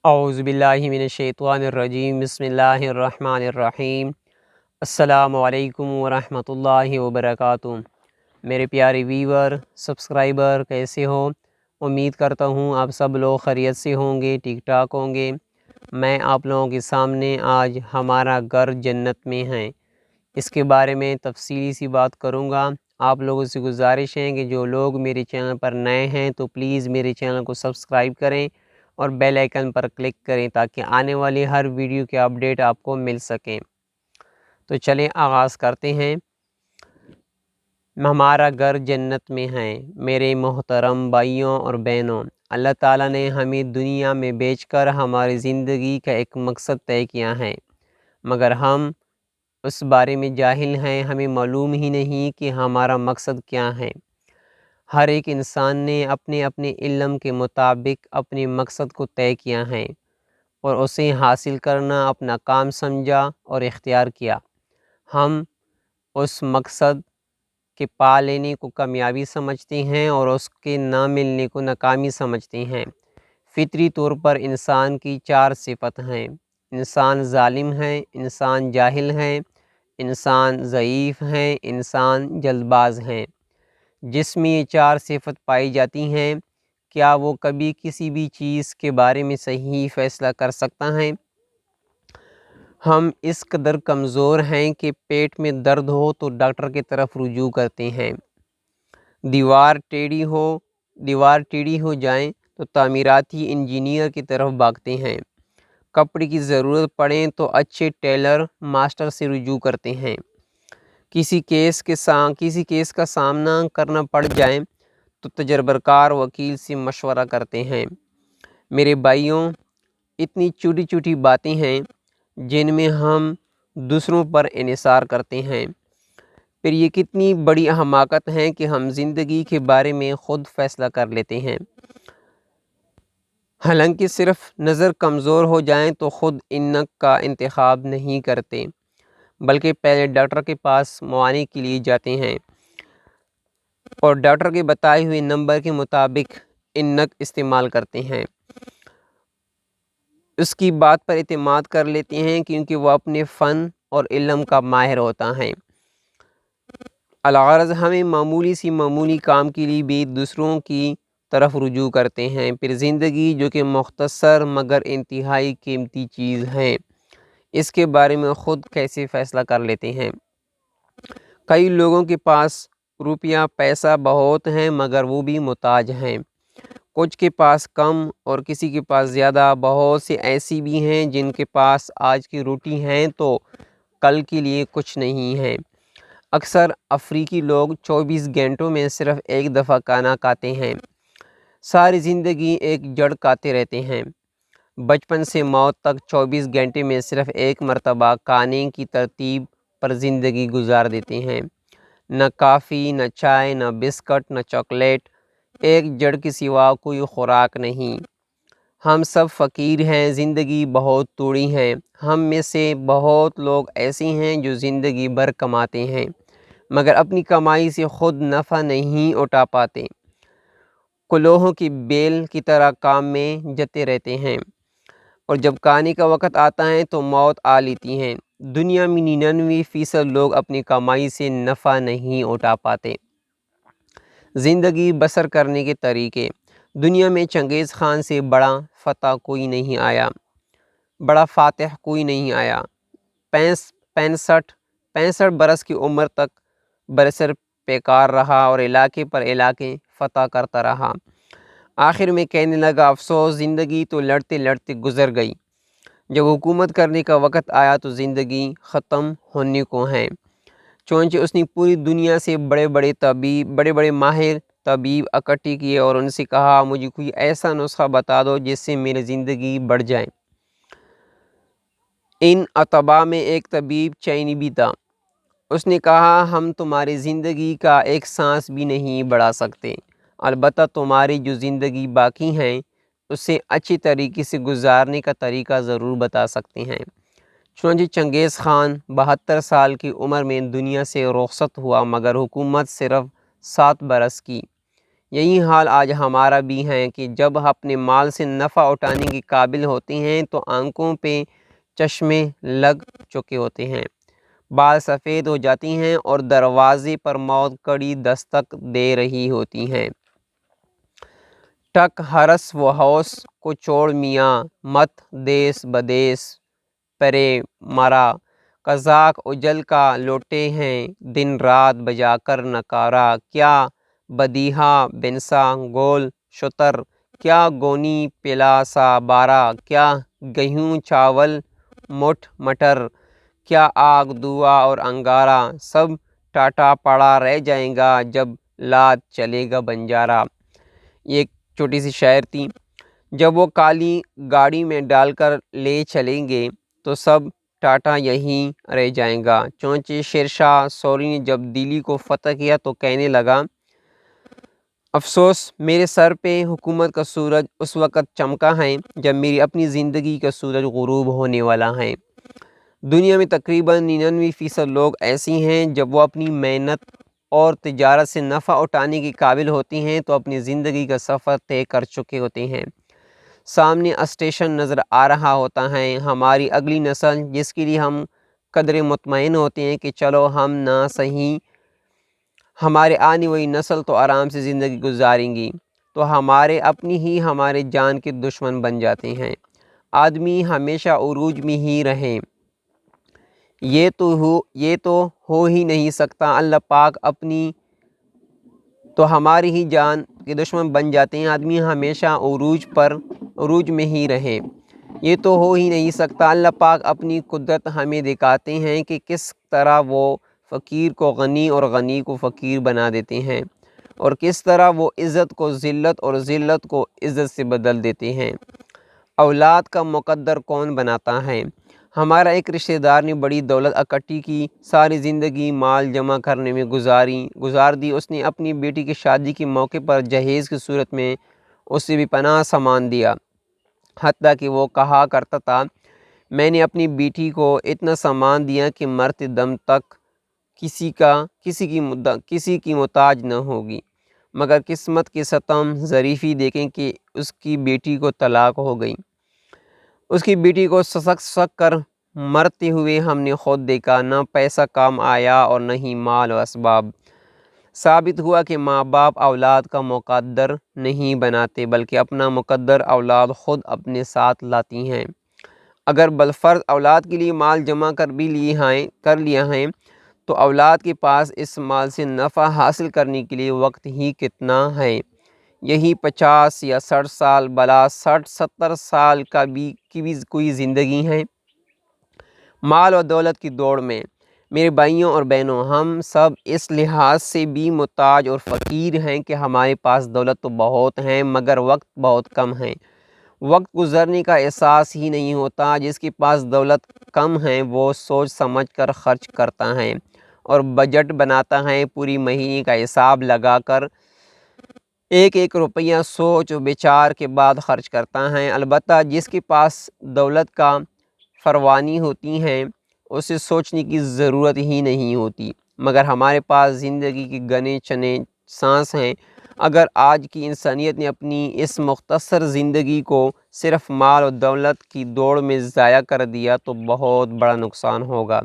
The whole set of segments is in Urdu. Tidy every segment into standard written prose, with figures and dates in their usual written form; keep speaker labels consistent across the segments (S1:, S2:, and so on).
S1: اعوذ باللہ من الشیطان الرجیم، بسم اللہ الرحمن الرحیم۔ السلام علیکم ورحمۃ اللہ وبرکاتہ۔ میرے پیارے ویور سبسکرائبر کیسے ہو؟ امید کرتا ہوں آپ سب لوگ خیریت سے ہوں گے، ٹھیک ٹھاک ہوں گے۔ میں آپ لوگوں کے سامنے آج ہمارا گھر جنت میں ہے، اس کے بارے میں تفصیلی سی بات کروں گا۔ آپ لوگوں سے گزارش ہے کہ جو لوگ میرے چینل پر نئے ہیں تو پلیز میرے چینل کو سبسکرائب کریں اور بیل آئیکن پر کلک کریں تاکہ آنے والی ہر ویڈیو کے اپڈیٹ آپ کو مل سکیں۔ تو چلیں آغاز کرتے ہیں۔ ہمارا گھر جنت میں ہے۔ میرے محترم بھائیوں اور بہنوں، اللہ تعالیٰ نے ہمیں دنیا میں بیچ کر ہماری زندگی کا ایک مقصد طے کیا ہے، مگر ہم اس بارے میں جاہل ہیں، ہمیں معلوم ہی نہیں کہ ہمارا مقصد کیا ہے۔ ہر ایک انسان نے اپنے اپنے علم کے مطابق اپنے مقصد کو طے کیا ہے اور اسے حاصل کرنا اپنا کام سمجھا اور اختیار کیا۔ ہم اس مقصد کے پا لینے کو کامیابی سمجھتے ہیں اور اس کے نہ ملنے کو ناکامی سمجھتے ہیں۔ فطری طور پر انسان کی 4 صفت ہیں۔ انسان ظالم ہے، انسان جاہل ہے، انسان ضعیف ہے، انسان جلد باز ہے۔ جس میں یہ 4 صفت پائی جاتی ہیں، کیا وہ کبھی کسی بھی چیز کے بارے میں صحیح فیصلہ کر سکتا ہے؟ ہم اس قدر کمزور ہیں کہ پیٹ میں درد ہو تو ڈاکٹر کی طرف رجوع کرتے ہیں، دیوار ٹیڑھی ہو جائیں تو تعمیراتی انجینئر کی طرف بھاگتے ہیں، کپڑے کی ضرورت پڑیں تو اچھے ٹیلر ماسٹر سے رجوع کرتے ہیں، کسی کیس کا سامنا کرنا پڑ جائے تو تجربہ کار وکیل سے مشورہ کرتے ہیں۔ میرے بھائیوں، اتنی چھوٹی چھوٹی باتیں ہیں جن میں ہم دوسروں پر انحصار کرتے ہیں، پھر یہ کتنی بڑی حماقت ہے کہ ہم زندگی کے بارے میں خود فیصلہ کر لیتے ہیں۔ حالانکہ صرف نظر کمزور ہو جائیں تو خود انک کا انتخاب نہیں کرتے، بلکہ پہلے ڈاکٹر کے پاس معائنے کے لیے جاتے ہیں اور ڈاکٹر کے بتائے ہوئے نمبر کے مطابق انک استعمال کرتے ہیں۔ اس کی بات پر اعتماد کر لیتے ہیں کیونکہ وہ اپنے فن اور علم کا ماہر ہوتا ہے۔ الغرض ہمیں معمولی کام کے لیے بھی دوسروں کی طرف رجوع کرتے ہیں۔ پھر زندگی جو کہ مختصر مگر انتہائی قیمتی چیز ہے، اس کے بارے میں خود کیسے فیصلہ کر لیتے ہیں؟ کئی لوگوں کے پاس روپیہ پیسہ بہت ہیں مگر وہ بھی محتاج ہیں، کچھ کے پاس کم اور کسی کے پاس زیادہ۔ بہت سے ایسی بھی ہیں جن کے پاس آج کی روٹی ہیں تو کل کے لیے کچھ نہیں ہے۔ اکثر افریقی لوگ 24 گھنٹوں میں صرف ایک دفعہ کھانا کھاتے ہیں، ساری زندگی ایک جڑ کھاتے رہتے ہیں۔ بچپن سے موت تک 24 گھنٹے میں صرف ایک مرتبہ کھانے کی ترتیب پر زندگی گزار دیتے ہیں۔ نہ کافی، نہ چائے، نہ بسکٹ، نہ چاکلیٹ، ایک جڑ کے سوا کوئی خوراک نہیں۔ ہم سب فقیر ہیں، زندگی بہت تھوڑی ہے۔ ہم میں سے بہت لوگ ایسے ہیں جو زندگی بھر کماتے ہیں مگر اپنی کمائی سے خود نفع نہیں اٹھا پاتے، کلوہوں کی بیل کی طرح کام میں جتے رہتے ہیں اور جب کھانے کا وقت آتا ہے تو موت آ لیتی ہے۔ دنیا میں 99% لوگ اپنی کمائی سے نفع نہیں اٹھا پاتے۔ زندگی بسر کرنے کے طریقے۔ دنیا میں چنگیز خان سے بڑا فاتح کوئی نہیں آیا۔ 65 برس کی عمر تک برسر پیکار رہا اور علاقے پر علاقے فتح کرتا رہا۔ آخر میں کہنے لگا، افسوس، زندگی تو لڑتے لڑتے گزر گئی، جب حکومت کرنے کا وقت آیا تو زندگی ختم ہونے کو ہے۔ چونچہ اس نے پوری دنیا سے بڑے بڑے ماہر طبیب اکٹھے کیے اور ان سے کہا، مجھے کوئی ایسا نسخہ بتا دو جس سے میری زندگی بڑھ جائے۔ ان اطباء میں ایک طبیب چینی بھی تھا۔ اس نے کہا، ہم تمہاری زندگی کا ایک سانس بھی نہیں بڑھا سکتے، البتہ تمہاری جو زندگی باقی ہے اسے اچھی طریقے سے گزارنے کا طریقہ ضرور بتا سکتے ہیں۔ چنانچہ چنگیز خان 72 سال کی عمر میں دنیا سے رخصت ہوا مگر حکومت صرف 7 برس کی، یہی حال آج ہمارا بھی ہے کہ جب اپنے مال سے نفع اٹھانے کے قابل ہوتے ہیں تو آنکھوں پہ چشمے لگ چکے ہوتے ہیں، بال سفید ہو جاتی ہیں اور دروازے پر موت کڑی دستک دے رہی ہوتی ہیں۔ ٹک ہرس و ہوس کو چھوڑ میاں، مت دیس بدیس پرے مرا، قزاق اجل کا لوٹے ہیں دن رات بجا کر نکارا، کیا بدیہا بنسا گول شتر، کیا گونی پلا سا بارہ، کیا گیہوں چاول مٹھ مٹر، کیا آگ دھواں اور انگارہ، سب ٹاٹا پڑا رہ جائے گا جب لاد چلے گا بنجارہ۔ یہ ایک چھوٹی سی شعر تھی۔ جب وہ کالی گاڑی میں ڈال کر لے چلیں گے تو سب ٹاٹا یہیں رہ جائیں گا۔ چونچہ شیرشاہ سوری نے جب دلی کو فتح کیا تو کہنے لگا، افسوس میرے سر پہ حکومت کا سورج اس وقت چمکا ہے جب میری اپنی زندگی کا سورج غروب ہونے والا ہے۔ دنیا میں تقریباً 99% لوگ ایسی ہیں جب وہ اپنی محنت اور تجارت سے نفع اٹھانے کے قابل ہوتی ہیں تو اپنی زندگی کا سفر طے کر چکے ہوتے ہیں۔ سامنے اسٹیشن نظر آ رہا ہوتا ہے، ہماری اگلی نسل جس کے لیے ہم قدر مطمئن ہوتے ہیں کہ چلو ہم نہ صحیح ہمارے آنے والی نسل تو آرام سے زندگی گزاریں گی، تو ہمارے اپنی ہی ہمارے جان کے دشمن بن جاتے ہیں۔ آدمی ہمیشہ عروج میں ہی رہیں، یہ تو ہو ہی نہیں سکتا، اللہ پاک اپنی تو ہماری ہی جان کے دشمن بن جاتے ہیں۔ آدمی ہمیشہ عروج میں ہی رہے، یہ تو ہو ہی نہیں سکتا، اللہ پاک اپنی قدرت ہمیں دکھاتے ہیں کہ کس طرح وہ فقیر کو غنی اور غنی کو فقیر بنا دیتے ہیں، اور کس طرح وہ عزت کو ذلت اور ذلت کو عزت سے بدل دیتے ہیں۔ اولاد کا مقدر کون بناتا ہے؟ ہمارا ایک رشتہ دار نے بڑی دولت اکٹھی کی، ساری زندگی مال جمع کرنے میں گزار دی۔ اس نے اپنی بیٹی کی شادی کے موقع پر جہیز کی صورت میں اسے بھی پناہ سامان دیا، حتیٰ کہ وہ کہا کرتا تھا، میں نے اپنی بیٹی کو اتنا سامان دیا کہ مرتے دم تک کسی کی محتاج نہ ہوگی، مگر قسمت کے ستم ظریفی دیکھیں کہ اس کی بیٹی کو طلاق ہو گئی۔ اس کی بیٹی کو سسک کر مرتے ہوئے ہم نے خود دیکھا، نہ پیسہ کام آیا اور نہ ہی مال و اسباب۔ ثابت ہوا کہ ماں باپ اولاد کا مقدر نہیں بناتے بلکہ اپنا مقدر اولاد خود اپنے ساتھ لاتی ہیں۔ اگر بالفرض اولاد کے لیے مال جمع کر لیا ہے تو اولاد کے پاس اس مال سے نفع حاصل کرنے کے لیے وقت ہی کتنا ہے؟ یہی 50 یا 60 سال، بلا 60-70 سال کی بھی کوئی زندگی ہے؟ مال و دولت کی دوڑ میں میرے بھائیوں اور بہنوں، ہم سب اس لحاظ سے بھی محتاج اور فقیر ہیں کہ ہمارے پاس دولت تو بہت ہیں مگر وقت بہت کم ہے۔ وقت گزرنے کا احساس ہی نہیں ہوتا۔ جس کے پاس دولت کم ہے وہ سوچ سمجھ کر خرچ کرتا ہے اور بجٹ بناتا ہے، پوری مہینے کا حساب لگا کر ایک ایک روپیہ سوچ و بچار کے بعد خرچ کرتا ہے۔ البتہ جس کے پاس دولت کا فراوانی ہوتی ہے اسے سوچنے کی ضرورت ہی نہیں ہوتی، مگر ہمارے پاس زندگی کے گنے چنے سانس ہیں۔ اگر آج کی انسانیت نے اپنی اس مختصر زندگی کو صرف مال و دولت کی دوڑ میں ضائع کر دیا تو بہت بڑا نقصان ہوگا۔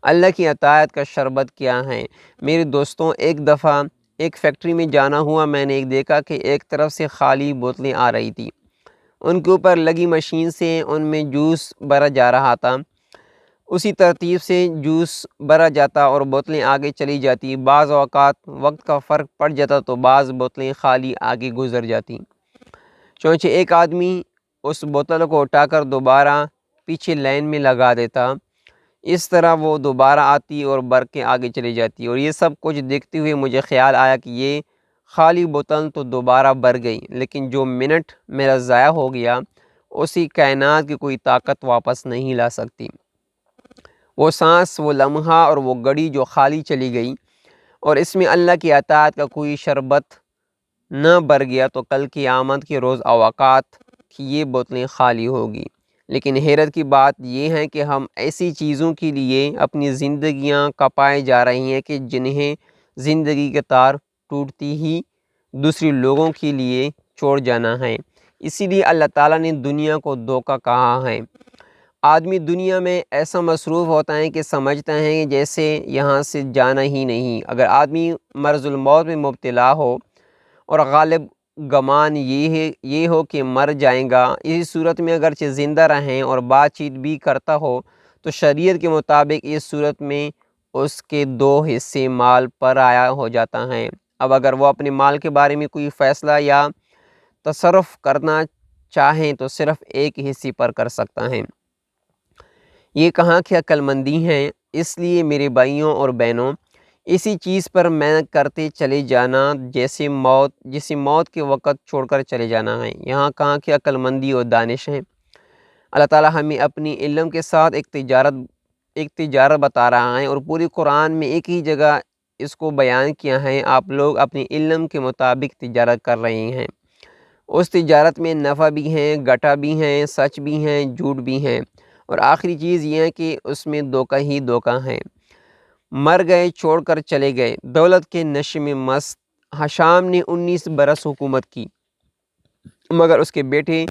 S1: اللہ کی اطاعت کا شربت کیا ہے؟ میرے دوستوں، ایک دفعہ ایک فیکٹری میں جانا ہوا، میں نے دیکھا کہ ایک طرف سے خالی بوتلیں آ رہی تھی، ان کے اوپر لگی مشین سے ان میں جوس بھرا جا رہا تھا، اسی ترتیب سے جوس بھرا جاتا اور بوتلیں آگے چلی جاتی۔ بعض اوقات وقت کا فرق پڑ جاتا تو بعض بوتلیں خالی آگے گزر جاتی، چونچہ ایک آدمی اس بوتل کو اٹھا کر دوبارہ پیچھے لائن میں لگا دیتا، اس طرح وہ دوبارہ آتی اور بھر کے آگے چلی جاتی، اور یہ سب کچھ دیکھتے ہوئے مجھے خیال آیا کہ یہ خالی بوتل تو دوبارہ بھر گئی، لیکن جو منٹ میرا ضائع ہو گیا اسی کائنات کی کوئی طاقت واپس نہیں لا سکتی۔ وہ سانس، وہ لمحہ اور وہ گھڑی جو خالی چلی گئی اور اس میں اللہ کی اطاعت کا کوئی شربت نہ بھر گیا تو کل قیامت کے روز اوقات کی یہ بوتلیں خالی ہوگی۔ لیکن حیرت کی بات یہ ہے کہ ہم ایسی چیزوں کے لیے اپنی زندگیاں کپائے جا رہی ہیں کہ جنہیں زندگی کے تار ٹوٹتی ہی دوسری لوگوں کے لیے چھوڑ جانا ہے۔ اسی لیے اللہ تعالیٰ نے دنیا کو دھوکہ کہا ہے۔ آدمی دنیا میں ایسا مصروف ہوتا ہے کہ سمجھتا ہے کہ جیسے یہاں سے جانا ہی نہیں۔ اگر آدمی مرض الموت میں مبتلا ہو اور غالب گمان یہ ہو کہ مر جائیں گا، اسی صورت میں اگرچہ زندہ رہیں اور بات چیت بھی کرتا ہو تو شریعت کے مطابق اس صورت میں اس کے 2 حصے مال پر آیا ہو جاتا ہے۔ اب اگر وہ اپنے مال کے بارے میں کوئی فیصلہ یا تصرف کرنا چاہیں تو صرف ایک حصے پر کر سکتا ہے۔ یہ کہاں کی عقل مندی ہے۔ اس لیے میرے بھائیوں اور بہنوں، اسی چیز پر محنت کرتے چلے جانا جیسے موت کے وقت چھوڑ کر چلے جانا ہے۔ یہاں کہاں کی عقل مندی اور دانش ہے۔ اللہ تعالیٰ ہمیں اپنی علم کے ساتھ ایک تجارت بتا رہا ہے، اور پوری قرآن میں ایک ہی جگہ اس کو بیان کیا ہے۔ آپ لوگ اپنی علم کے مطابق تجارت کر رہے ہیں۔ اس تجارت میں نفع بھی ہے، گھاٹا بھی ہے، سچ بھی ہے، جھوٹ بھی ہے، اور آخری چیز یہ ہے کہ اس میں دھوکہ ہی دھوکہ ہے۔ مر گئے، چھوڑ کر چلے گئے۔ دولت کے نشے میں مست ہشام نے 19 برس حکومت کی، مگر اس کے بیٹے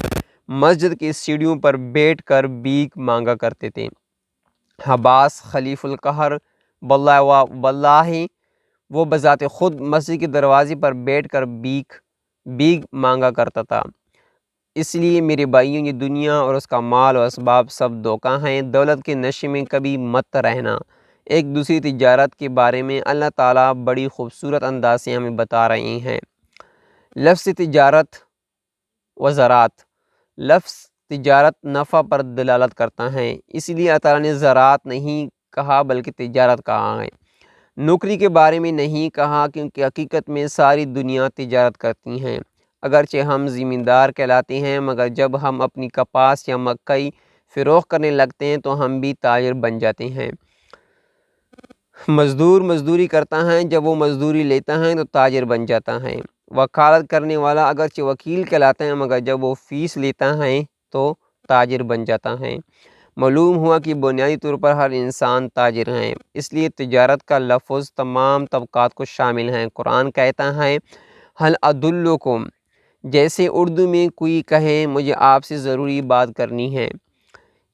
S1: مسجد کی سیڑھیوں پر بیٹھ کر بھیک مانگا کرتے تھے۔ حباس خلیف القہر واللہ وہ بذات خود مسجد کے دروازے پر بیٹھ کر بھیک مانگا کرتا تھا۔ اس لیے میرے بھائیوں، یہ دنیا اور اس کا مال و اسباب سب دھوکہ ہیں۔ دولت کے نشے میں کبھی مت رہنا۔ ایک دوسری تجارت کے بارے میں اللہ تعالیٰ بڑی خوبصورت انداز سے ہمیں بتا رہے ہیں۔ لفظ تجارت و زراعت، لفظ تجارت نفع پر دلالت کرتا ہے، اس لیے اللہ تعالیٰ نے زراعت نہیں کہا بلکہ تجارت کہا ہے۔ نوکری کے بارے میں نہیں کہا، کیونکہ حقیقت میں ساری دنیا تجارت کرتی ہیں۔ اگرچہ ہم زمیندار کہلاتے ہیں، مگر جب ہم اپنی کپاس یا مکئی فروخت کرنے لگتے ہیں تو ہم بھی تاجر بن جاتے ہیں۔ مزدور مزدوری کرتا ہے، جب وہ مزدوری لیتا ہے تو تاجر بن جاتا ہے۔ وکالت کرنے والا اگرچہ وکیل کہلاتا ہے، مگر جب وہ فیس لیتا ہے تو تاجر بن جاتا ہے۔ معلوم ہوا کہ بنیادی طور پر ہر انسان تاجر ہے، اس لیے تجارت کا لفظ تمام طبقات کو شامل ہے۔ قرآن کہتا ہے حل ادلکم، جیسے اردو میں کوئی کہے مجھے آپ سے ضروری بات کرنی ہے،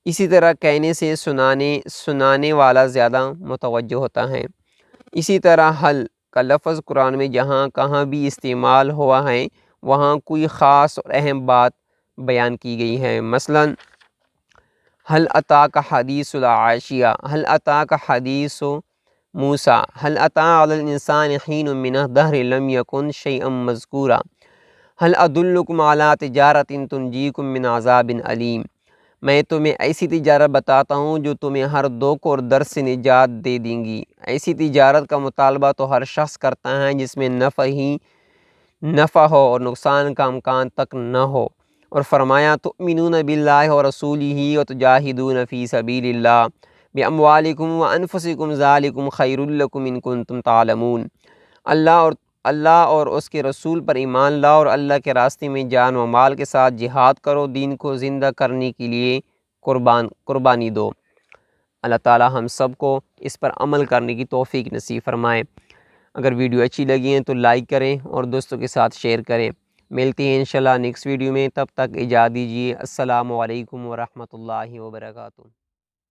S1: اسی طرح کہنے سے سنانے والا زیادہ متوجہ ہوتا ہے۔ اسی طرح حل کا لفظ قرآن میں جہاں کہاں بھی استعمال ہوا ہے وہاں کوئی خاص اور اہم بات بیان کی گئی ہے۔ مثلا حل اتاک حدیث العاشیہ، حل اتاک حدیث موسیٰ، حل اتی علی الانسان حین من الدہر لم یکن شیئا مذکورا، حل ادلکم علی تجارت تنجیکم من عذاب علیم۔ میں تمہیں ایسی تجارت بتاتا ہوں جو تمہیں ہر دکھ اور درد سے نجات دے دیں گی۔ ایسی تجارت کا مطالبہ تو ہر شخص کرتا ہے جس میں نفع ہو اور نقصان کا امکان تک نہ ہو۔ اور فرمایا تؤمنون باللہ ورسولہ وتجاہدون فی سبیل اللہ باموالکم وانفسکم ذالکم خیر لکم ان کنتم تعلمون۔ اللہ اور اس کے رسول پر ایمان لاؤ اور اللہ کے راستے میں جان و مال کے ساتھ جہاد کرو، دین کو زندہ کرنے کے لیے قربانی دو۔ اللہ تعالی ہم سب کو اس پر عمل کرنے کی توفیق نصیب فرمائے۔ اگر ویڈیو اچھی لگی ہے تو لائک کریں اور دوستوں کے ساتھ شیئر کریں۔ ملتے ہیں انشاءاللہ نیکسٹ ویڈیو میں، تب تک اجازت دیجیے۔ السلام علیکم ورحمۃ اللہ وبرکاتہ۔